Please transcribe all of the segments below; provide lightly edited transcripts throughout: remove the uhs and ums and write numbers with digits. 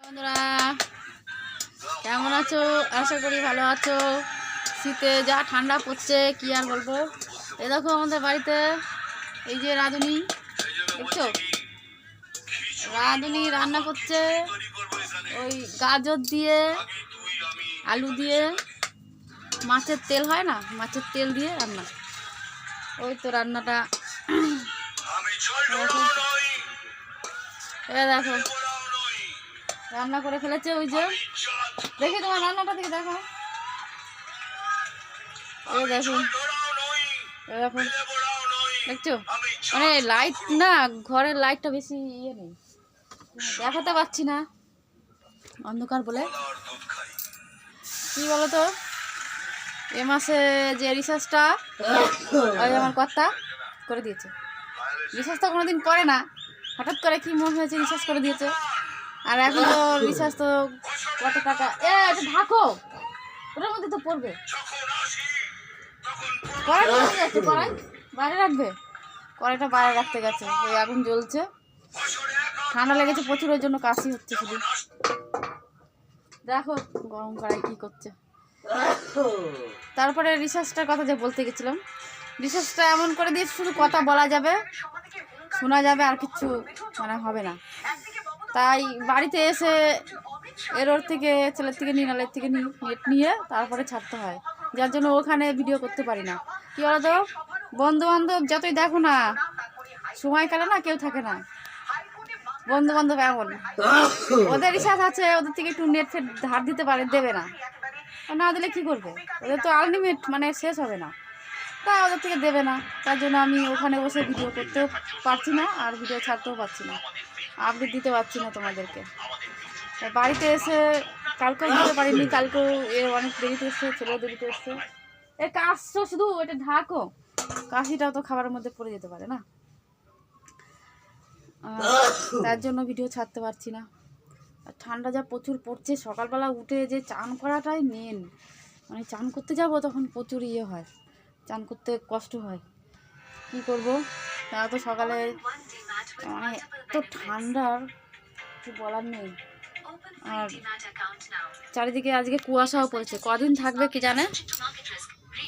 বন্ধুরা কেমন আছো? আশা করি ভালো আছো। শীতে যা ঠান্ডা পড়ছে কি আর বলবো। এই দেখো আমাদের বাড়িতে এই যে রাঁধুনি, দেখছো রাঁধুনি রান্না করছে ওই গাজর দিয়ে আলু দিয়ে, মাছের তেল হয় না, মাছের তেল দিয়ে রান্না। ওই তো রান্নাটা দেখো রান্না করে ফেলেছে। ওই যে দেখি তোমার রান্নাটা থেকে দেখো, এই দেখো দেখো, দেখছো মানে লাইট না, ঘরের লাইটটা বেশি ইয়ে নেই, দেখাতে পাচ্ছি না অন্ধকার বলে। কি বলো তো, এ মাসে যে রিচার্জটা ওই আমার কর্তা করে দিয়েছে। রিচার্জ তো কোনোদিন করে না, হঠাৎ করে কি মন হয়েছে রিচার্জ করে দিয়েছে। আর এখন তো রিচার্জ তো কত টাকা, ঢাকো ওটার মধ্যে তো পড়বে। কড়াই যাচ্ছে, কড়াই বাইরে রাখবে, কড়াইটা বাইরে রাখতে গেছে। ওই আগুন জ্বলছে, ঠান্ডা লেগেছে প্রচুর, ওই জন্য কাশি হচ্ছে শুধু। দেখো গরম কড়াই কি করছে। তারপরে রিচার্জটার কথা যে বলতে গেছিলাম, রিচার্জটা এমন করে দিয়ে শুধু কথা বলা যাবে, শোনা যাবে, আর কিচ্ছু মানে হবে না। তাই বাড়িতে এসে এর থেকে ছেলের থেকে নালের থেকে নেট নিয়ে তারপরে ছাড়তে হয়, যার জন্য ওখানে ভিডিও করতে পারি না। কি বলতো, বন্ধু বান্ধব যতই দেখো না, সময়কালে না কেউ থাকে না। বন্ধু বান্ধব এমন, ওদের রিচার্জ আছে, ওদের থেকে একটু নেট ফেট ধার দিতে পারে, দেবে না, না দিলে কি করবে, ওদের তো আনলিমিট মানে শেষ হবে না, তাই ওদের থেকে দেবে না। তার জন্য আমি ওখানে বসে ভিডিও করতেও পারছি না, আর ভিডিও ছাড়তেও পারছি না, আপডেট দিতে পারছি না তোমাদেরকে। বাড়িতে এসে কালকেও দিতে পারিনি, কালকেও অনেক দেরিতে এসছে, ছেলেও দেরিতে এসছে। কাশছো শুধু, এটা ঢাকো, কাশিটাও তো খাবারের মধ্যে পড়ে যেতে পারে না, তার জন্য ভিডিও ছাড়তে পারছি না। আর ঠান্ডা যা প্রচুর পড়ছে, সকালবেলা উঠে যে চান করাটাই মেন, মানে চান করতে যাব তখন প্রচুর ইয়ে হয়, চান করতে কষ্ট হয়। কি করব, তারা তো সকালে মানে তো ঠান্ডার কিছু বলার নেই। আর চারিদিকে আজকে কুয়াশাও পড়েছে, কদিন থাকবে কি জানে,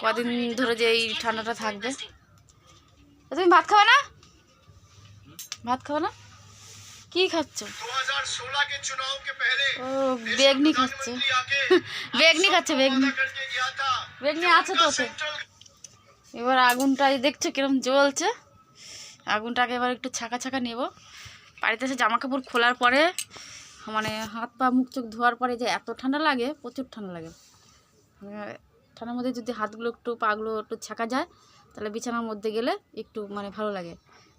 কদিন ধরে যে এই ঠান্ডাটা থাকবে। তুমি ভাত খাবে না? ভাত খাবে না? কি খাচ্ছ? ও বেগনি খাচ্ছে, বেগনি খাচ্ছে, বেগনি, বেগনি আছে তো। এবার আগুনটাই দেখছো কিরম জ্বলছে, আগুনটাকে এবার একটু ছাকা ছাকা নেব। বাড়িতে এসে জামা কাপড় খোলার পরে মানে হাত পা মুখ চোখ ধোয়ার পরে যে এত ঠান্ডা লাগে, প্রচুর ঠান্ডা লাগে। ঠান্ডার মধ্যে যদি হাতগুলো একটু পাগুলো একটু ছাকা যায়, তাহলে বিছানার মধ্যে গেলে একটু মানে ভালো লাগে,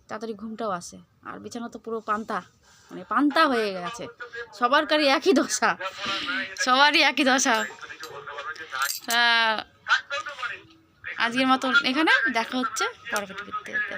তাড়াতাড়ি ঘুমটাও আসে। আর বিছানা তো পুরো পান্তা, মানে পান্তা হয়ে গেছে, সবারই একই দশা, সবারই একই দশা। আজকের মতন এখানে দেখা হচ্ছে পরবর্তী ভিডিওতে।